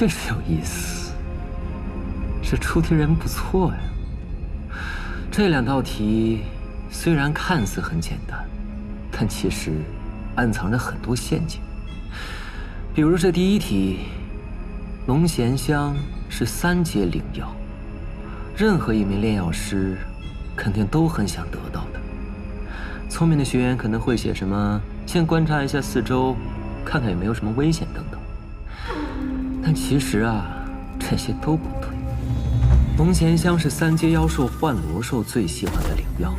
确实有意思，这出题人不错呀。这两道题虽然看似很简单，但其实暗藏着很多陷阱。比如这第一题，龙涎香是3阶灵药，任何一名炼药师肯定都很想得到的。聪明的学员可能会写什么先观察一下四周，看看有没有什么危险等等。但其实啊，这些都不对。龙涎香是3阶妖兽幻罗兽最喜欢的灵药，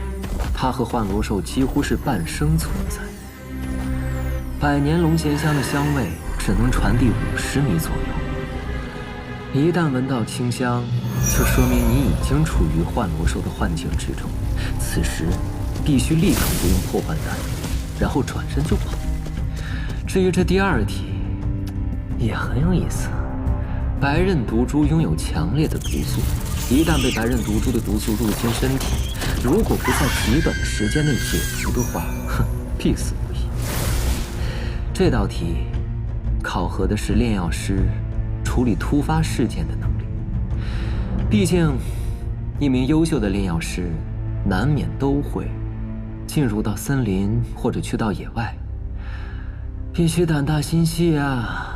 它和幻罗兽几乎是半生存在。100年龙涎香的香味只能传递50米左右，一旦闻到清香，就说明你已经处于幻罗兽的幻境之中。此时必须立刻服用破幻丹，然后转身就跑。至于这第2题，也很有意思。白刃毒株拥有强烈的毒素，一旦被白刃毒株的毒素入侵身体，如果不在极短的时间内解除的话，必死无疑。这道题考核的是炼药师处理突发事件的能力。毕竟，一名优秀的炼药师难免都会进入到森林或者去到野外，必须胆大心细啊。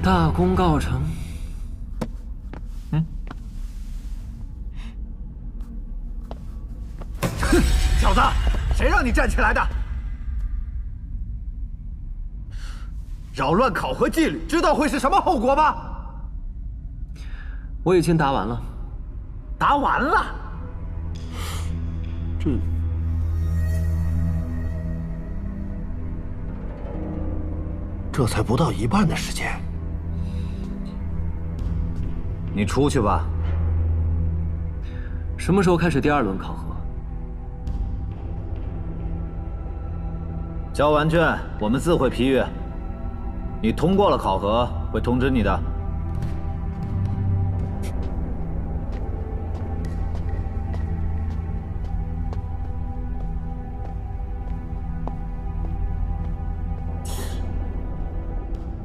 大功告成。哼，小子，谁让你站起来的？扰乱考核纪律，知道会是什么后果吗？我已经答完了。答完了？这才不到一半的时间。你出去吧。什么时候开始第2轮考核？交完卷，我们自会批阅。你通过了考核，会通知你的。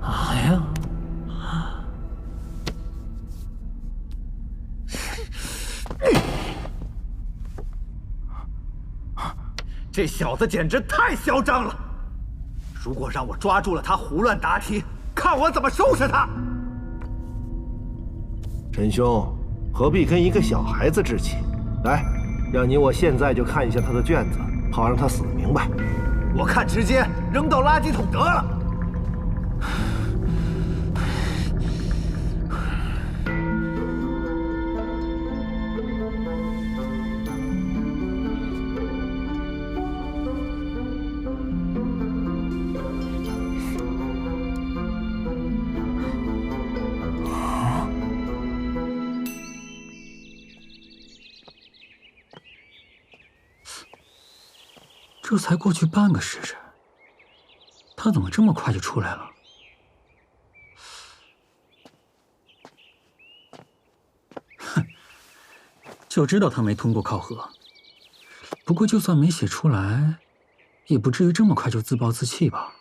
哎呀！这小子简直太嚣张了！如果让我抓住了他胡乱答题，看我怎么收拾他！陈兄，何必跟一个小孩子置气？来，让我现在就看一下他的卷子，好让他死得明白。我看直接扔到垃圾桶得了。这才过去半个时辰，他怎么这么快就出来了？哼，就知道他没通过考核。不过就算没写出来，也不至于这么快就自暴自弃吧？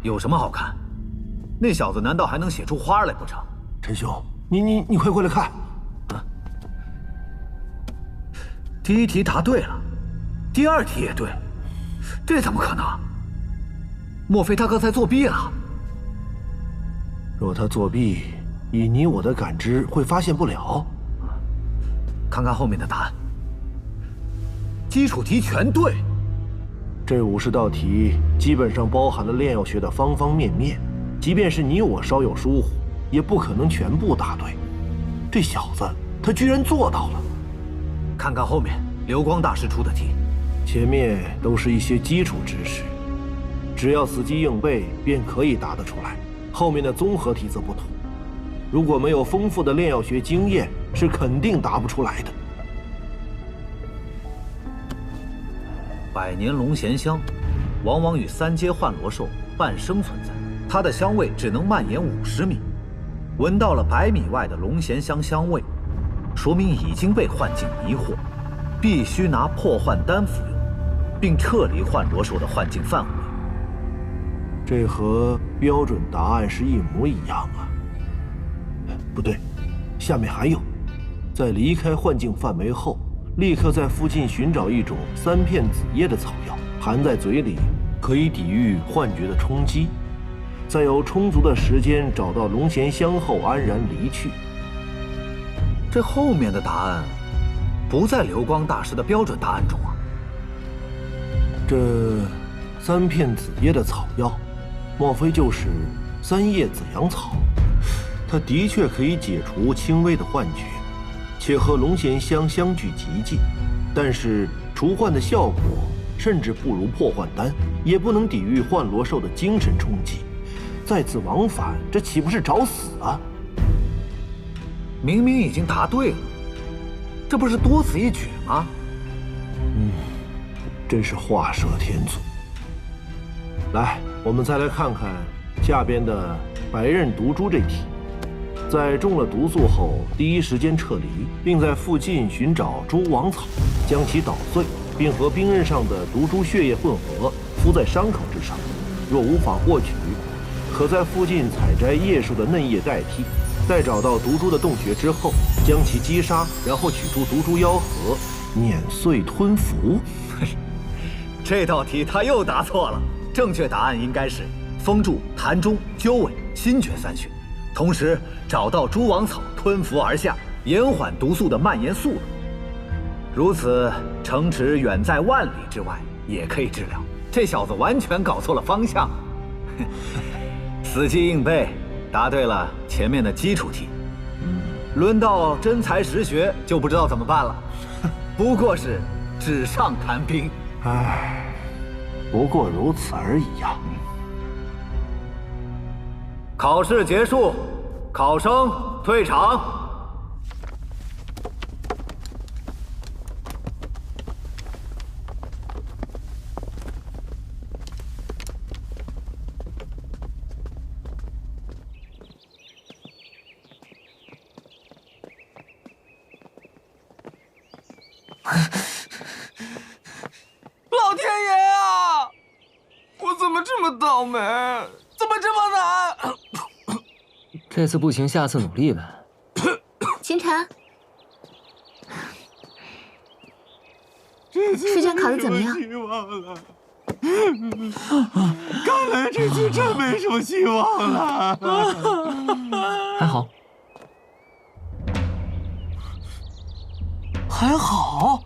有什么好看？那小子难道还能写出花来不成？陈兄，你快过来看！啊！第1题答对了，第2题也对，这怎么可能？莫非他刚才作弊了？若他作弊，以你我的感知会发现不了。看看后面的答案，基础题全对。这50道题基本上包含了炼药学的方方面面，即便是你我稍有疏忽，也不可能全部答对。这小子他居然做到了。看看后面流光大师出的题，前面都是一些基础知识，只要死记硬背便可以答得出来。后面的综合题则不同，如果没有丰富的炼药学经验，是肯定答不出来的。百年龙涎香，往往与三阶幻罗兽伴生存在，它的香味只能蔓延50米。闻到了100米外的龙涎香香味，说明已经被幻境迷惑，必须拿破幻丹服用，并撤离幻罗兽的幻境范围。这和标准答案是一模一样啊！不对，下面还有，在离开幻境范围后，立刻在附近寻找一种3片紫叶的草药，含在嘴里，可以抵御幻觉的冲击。在有充足的时间找到龙涎香后，安然离去。这后面的答案不在流光大师的标准答案中啊。这3片紫叶的草药，莫非就是3叶紫阳草？它的确可以解除轻微的幻觉，且和龙涎香相距极近，但是除幻的效果甚至不如破幻丹，也不能抵御幻罗兽的精神冲击。再次往返，这岂不是找死啊？明明已经答对了，这不是多此一举吗？真是画蛇添足。来，我们再来看看下边的白刃毒株这题。在中了毒素后，第一时间撤离，并在附近寻找蛛网草，将其捣碎，并和冰刃上的毒株血液混合，敷在伤口之上。若无法获取，可在附近采摘叶树的嫩叶代替。待找到毒株的洞穴之后，将其击杀，然后取出毒株妖核，碾碎吞服。这道题他又答错了，正确答案应该是封住痰中、鸠尾、心诀3穴，同时找到蛛网草吞服而下，延缓毒素的蔓延速度。如此，城池远在万里之外也可以治疗。这小子完全搞错了方向。死记硬背，答对了前面的基础题，轮到真才实学就不知道怎么办了。不过是纸上谈兵。唉，不过如此而已呀。考试结束，考生退场。老天爷啊！我怎么这么倒霉？怎么这么难？这次不行，下次努力呗。清晨，试卷考得怎么样？希望了。看来这次真没什么希望了。还好，还好。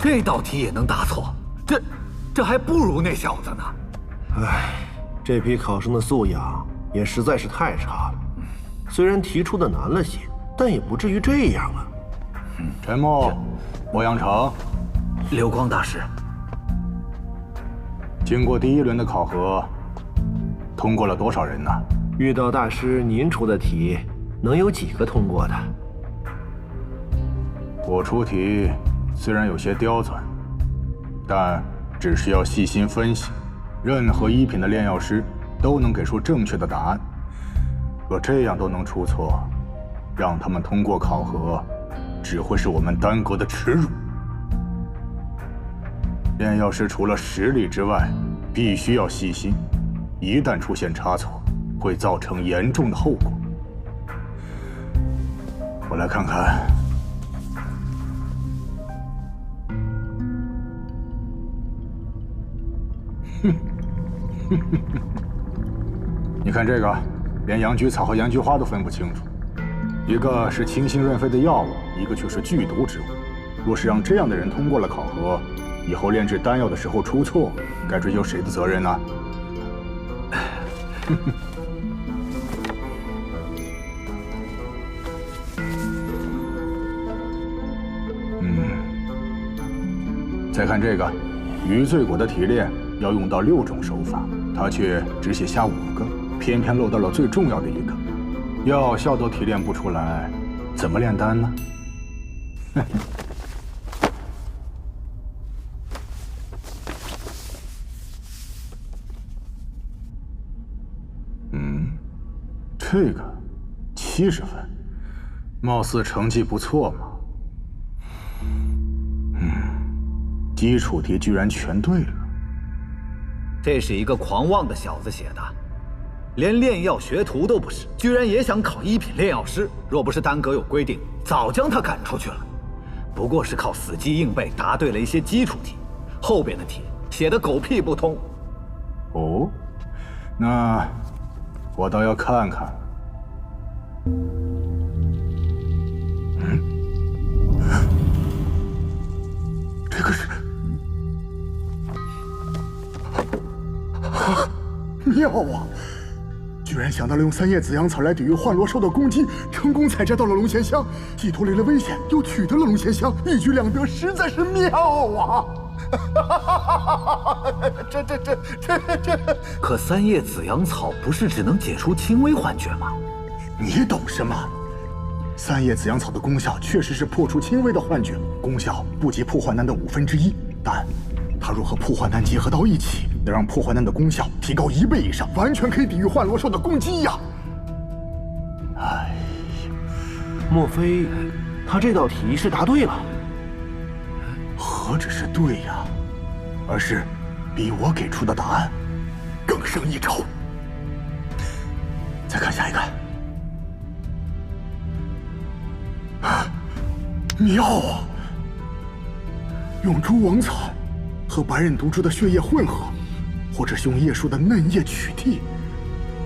这道题也能答错，这还不如那小子呢。唉，这批考生的素养也实在是太差了。虽然提出的难了些，但也不至于这样啊。陈默，莫阳城，流光大师，经过第1轮的考核，通过了多少人呢？遇到大师您出的题，能有几个通过的？我出题虽然有些刁钻，但只需要细心分析，任何1品的炼药师都能给出正确的答案。可这样都能出错，让他们通过考核，只会是我们丹阁的耻辱。炼药师除了实力之外，必须要细心，一旦出现差错，会造成严重的后果。我来看看。你看这个，连羊菊草和羊菊花都分不清楚，一个是清心润肺的药物，一个却是剧毒之物。若是让这样的人通过了考核，以后炼制丹药的时候出错，该追究谁的责任呢？再看这个，余罪果的提炼要用到6种手法，他却只写下5个，偏偏漏到了最重要的一个，药效都提炼不出来，怎么炼丹呢？这个70分，貌似成绩不错嘛。基础题居然全对了。这是一个狂妄的小子写的，连炼药学徒都不是，居然也想考1品炼药师。若不是丹阁有规定，早将他赶出去了。不过是靠死记硬背答对了一些基础题，后边的题写的狗屁不通。哦，那我倒要看看。这个是妙啊！居然想到了用3叶紫阳草来抵御幻罗兽的攻击，成功采摘到了龙涎香，既脱离了危险，又取得了龙涎香，一举两得，实在是妙啊！这……可3叶紫阳草不是只能解除轻微幻觉吗？你懂什么？3叶紫阳草的功效确实是破除轻微的幻觉，功效不及破幻丹的1/5，但它若和破幻丹结合到一起，能让破幻丹的功效提高1倍以上，完全可以抵御幻罗兽的攻击呀！哎，莫非他这道题是答对了？何止是对呀，而是比我给出的答案更胜一筹。再看下一个。妙啊！用蛛王草和白刃毒株的血液混合，或者是用叶树的嫩叶取替，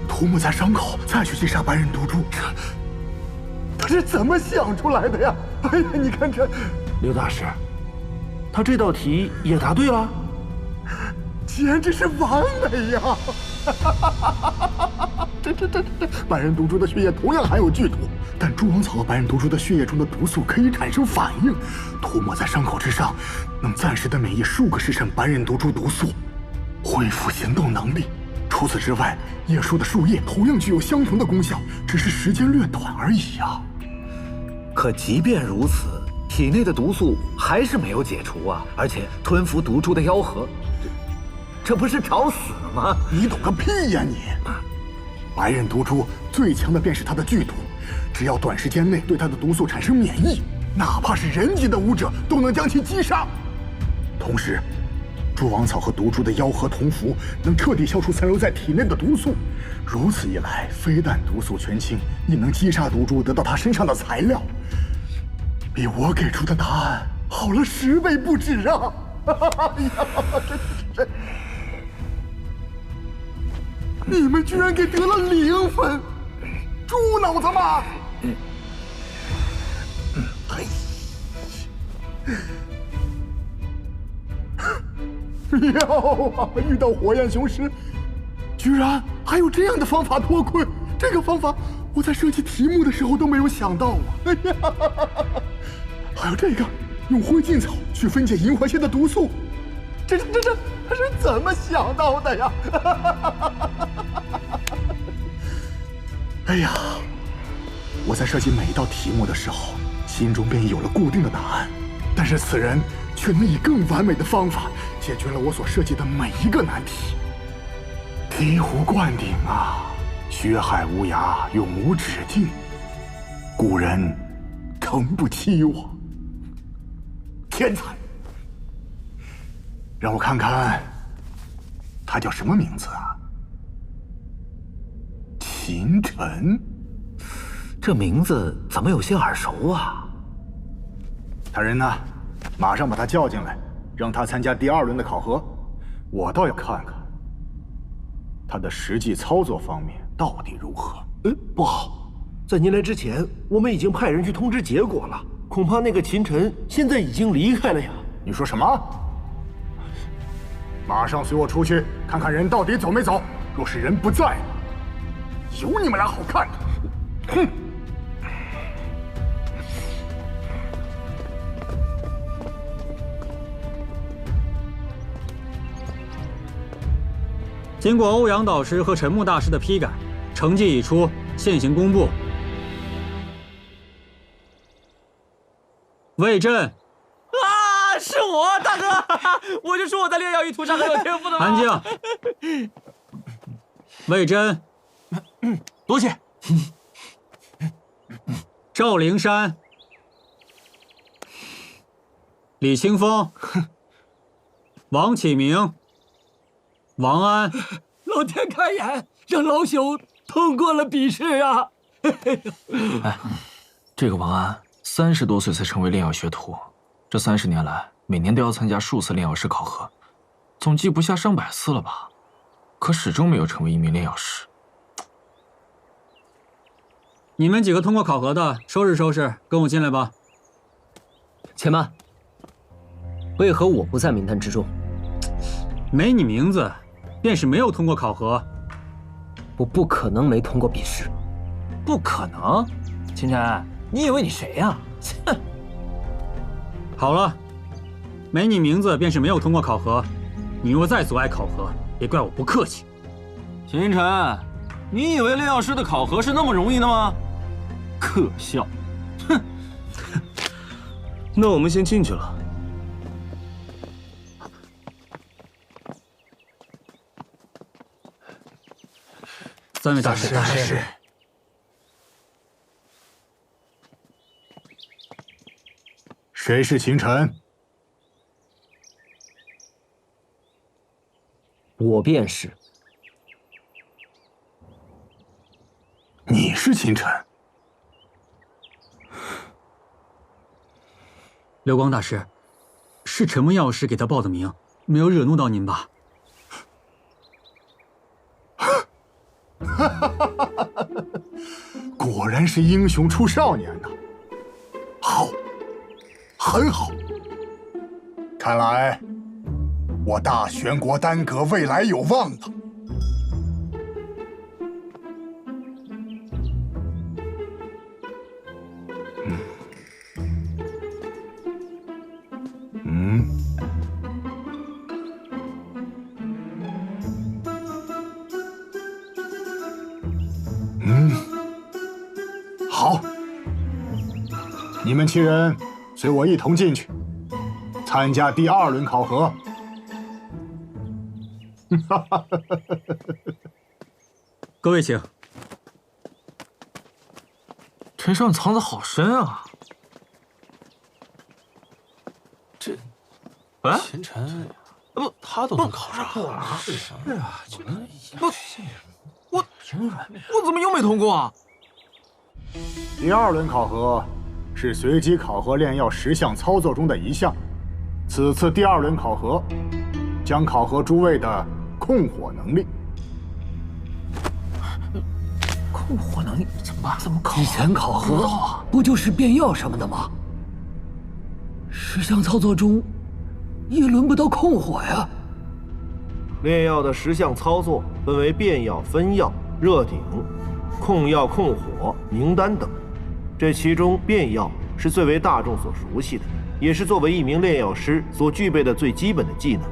涂抹在伤口，再去击杀白刃毒株。他是怎么想出来的呀？哎呀，你看这，刘大师，他这道题也答对了，简直是完美呀！这，白刃毒株的血液同样含有剧毒，但蛛王草和白刃毒株的血液中的毒素可以产生反应，涂抹在伤口之上，能暂时的免疫数个时辰白刃毒株毒素，恢复行动能力。除此之外，叶树的树叶同样具有相同的功效，只是时间略短而已呀。可即便如此，体内的毒素还是没有解除啊！而且吞服毒株的妖核，这不是找死吗？你懂个屁呀你！白刃毒株最强的便是它的剧毒，只要短时间内对它的毒素产生免疫，哪怕是人级的武者都能将其击杀。同时，蛛王草和毒株的妖核同服，能彻底消除残留在体内的毒素。如此一来，非但毒素全清，亦能击杀毒株得到它身上的材料，比我给出的答案好了10倍不止啊！哎呀，这。你们居然给得了0分，猪脑子吗？妙啊！遇到火焰雄狮，居然还有这样的方法脱困。这个方法我在设计题目的时候都没有想到啊！哎呀，还有这个，用灰烬草去分解银环蝎的毒素，这他是怎么想到的呀？哎呀，我在设计每一道题目的时候，心中便有了固定的答案，但是此人却能以更完美的方法解决了我所设计的每一个难题。醍醐灌顶啊，血海无涯，永无止境，古人诚不欺我，天才！让我看看，他叫什么名字啊？秦晨，这名字怎么有些耳熟啊？他人呢？马上把他叫进来，让他参加第2轮的考核。我倒要看看他的实际操作方面到底如何。不好，在您来之前，我们已经派人去通知结果了，恐怕那个秦晨现在已经离开了呀。你说什么？马上随我出去看看人到底走没走。若是人不在，有你们俩好看的！哼！经过欧阳导师和陈木大师的批改，成绩已出，现行公布。魏震。 啊，是我，大哥！我就说我在炼药与屠杀很有天赋的嘛。安静。魏真，多谢。赵灵山，李清风，王启明，王安。老天开眼，让老朽通过了笔试啊！哎，这个王安30多岁才成为炼药学徒。 这30年来，每年都要参加数次炼药师考核，总计不下上百次了吧？可始终没有成为一名炼药师。你们几个通过考核的，收拾收拾，跟我进来吧。且慢，为何我不在名单之中？没你名字，便是没有通过考核。我不可能没通过笔试。不可能，秦晨，你以为你谁呀？哼！ 好了，没你名字便是没有通过考核。你若再阻碍考核，别怪我不客气。秦晨，你以为炼药师的考核是那么容易的吗？可笑！哼！那我们先进去了。3位大师，谁是秦晨？我便是。你是秦晨？流光大师，是陈木药师给他报的名，没有惹怒到您吧？果然是英雄出少年呐！好，很好。看来我大玄国丹阁未来有望了。好，你们7人随我一同进去，参加第2轮考核。各位请。陈少藏得好深啊！这，哎，秦晨，不，他都能考上，是啊，我怎么又没通过啊？第2轮考核是随机考核炼药10项操作中的1项，此次第2轮考核将考核诸位的控火能力。控火能力怎么办？怎么考？以前考核不就是变药什么的吗？10项操作中，也轮不到控火呀。炼药的10项操作分为变药、分药、热鼎、控药、控火、凝丹等。这其中变药是最为大众所熟悉的，也是作为一名炼药师所具备的最基本的技能。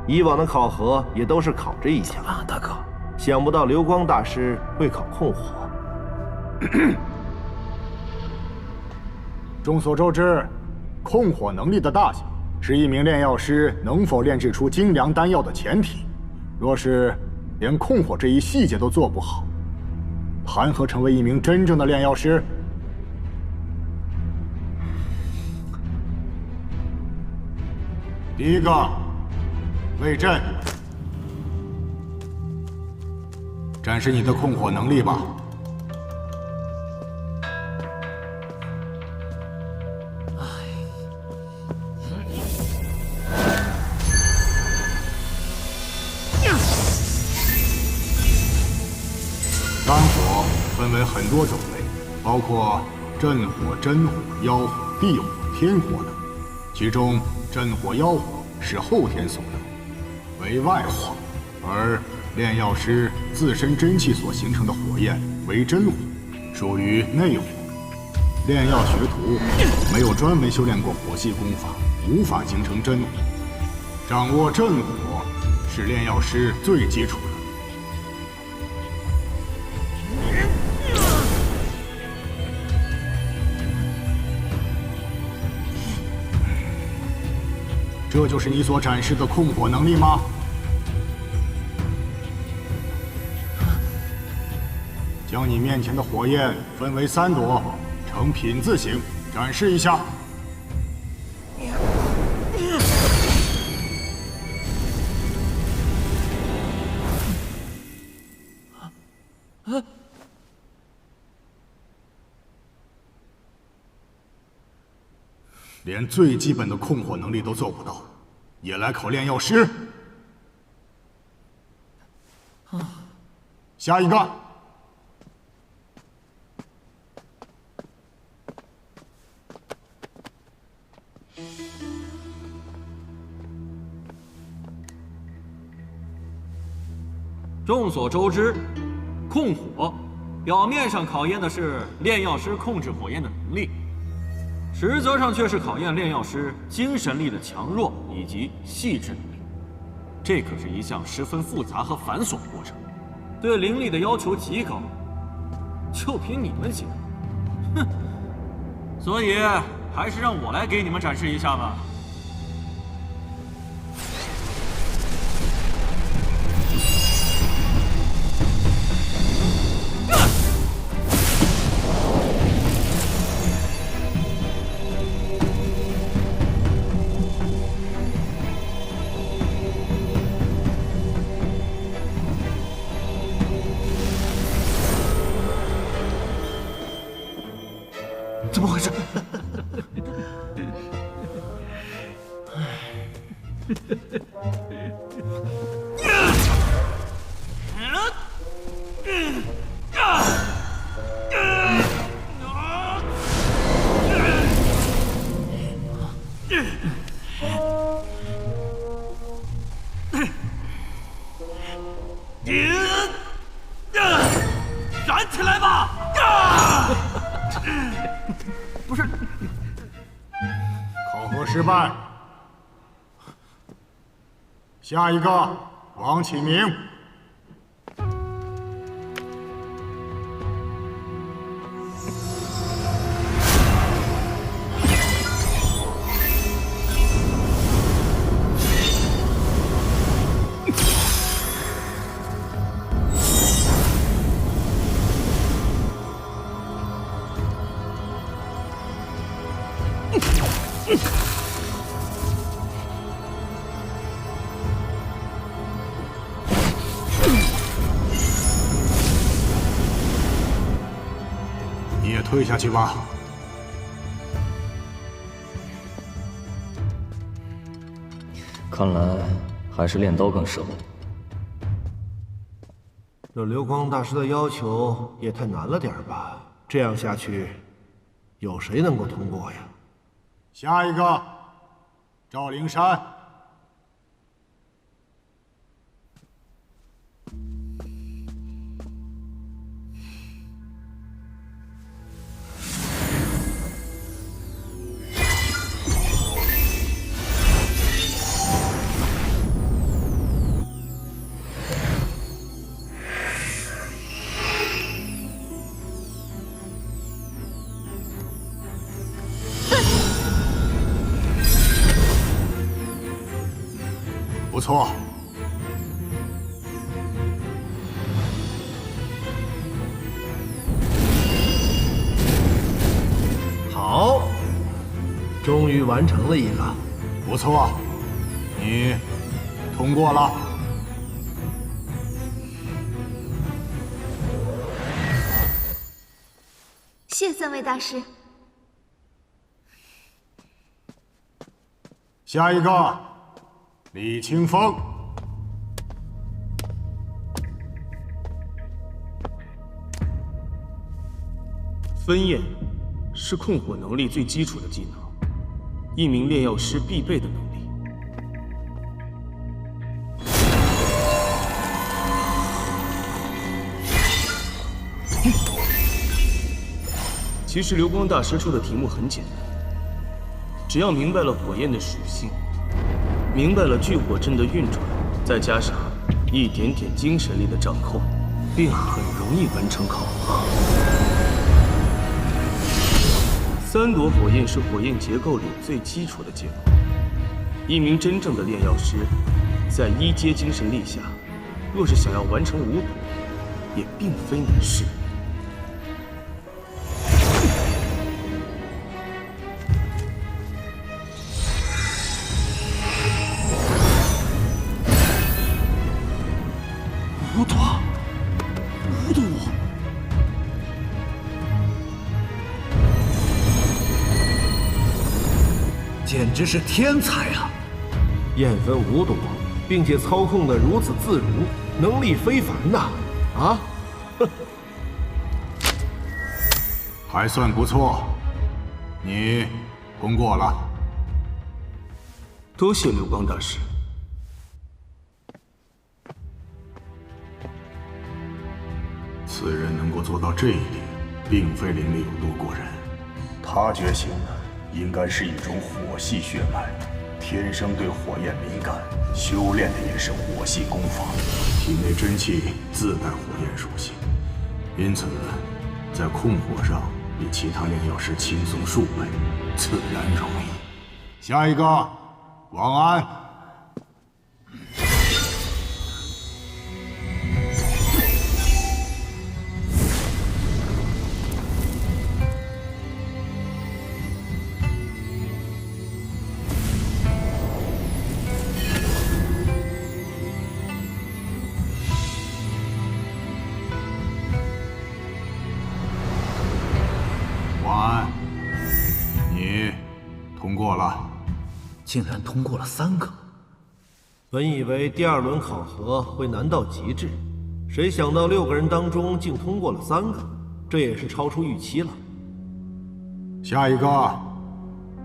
以往的考核也都是考这一项。啊，大哥，想不到流光大师会考控火。众所周知，控火能力的大小是一名炼药师能否炼制出精良丹药的前提。若是连控火这一细节都做不好，谈何成为一名真正的炼药师？第一个，魏震，展示你的控火能力吧。丹火分为很多种类，包括震火、真火、妖火、地火、天火等。其中，震火、妖火是后天所得，为外火，而炼药师自身真气所形成的火焰为真火，属于内火。炼药学徒没有专门修炼过火系功法，无法形成真火。掌握真火是炼药师最基础的。这就是你所展示的控火能力吗？将你面前的火焰分为3朵，呈品字形，展示一下。连最基本的控火能力都做不到，也来考炼药师？下一个。众所周知，控火表面上考验的是炼药师控制火焰的能力，实则上却是考验炼药师精神力的强弱以及细致能力。这可是一项十分复杂和繁琐的过程，对灵力的要求极高。就凭你们几个，哼！所以还是让我来给你们展示一下吧。怎么回事？燃起来吧！不是，考核失败。下一个，王启明。你也退下去吧。看来还是练刀更适合。这流光大师的要求也太难了点吧？这样下去，有谁能够通过呀？下一个，赵灵山。不错，好，终于完成了一个。不错，你通过了。谢3位大师。下一个，李清风。分焰是控火能力最基础的技能，一名炼药师必备的能力。其实流光大师出的题目很简单，只要明白了火焰的属性，明白了聚火阵的运转，再加上一点点精神力的掌控，便很容易完成考核。3朵火焰是火焰结构里最基础的结构。一名真正的炼药师，在1阶精神力下，若是想要完成5朵，也并非难事。5朵，5朵。简直是天才啊！燕分5朵，并且操控得如此自如，能力非凡呐！啊，还算不错，你通过了。多谢流光大师。此人能够做到这一点，并非灵力有多过人，他觉醒的应该是一种火系血脉，天生对火焰敏感，修炼的也是火系功法，体内真气自带火焰属性，因此在控火上比其他炼药师轻松数倍，自然容易。下一个，王安。竟然通过了3个。本以为第2轮考核会难到极致，谁想到6个人当中竟通过了3个，这也是超出预期了。下一个，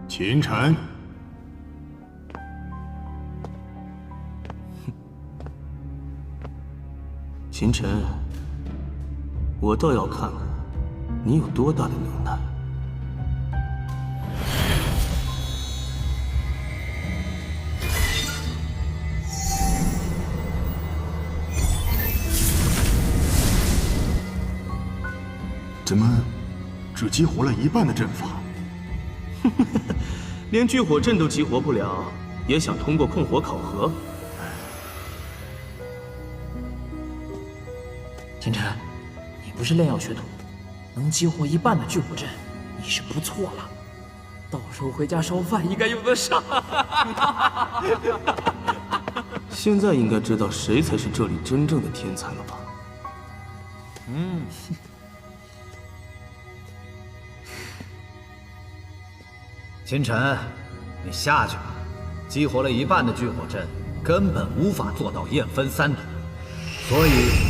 秦晨。秦晨，我倒要看看你有多大的能耐。怎么只激活了一半的阵法？连聚火阵都激活不了，也想通过控火考核？秦晨，你不是炼药学徒，能激活一半的聚火阵，你是不错了。到时候回家烧饭应该用得上。现在应该知道谁才是这里真正的天才了吧？秦晨，你下去吧。激活了一半的聚火阵，根本无法做到焰分3朵，所以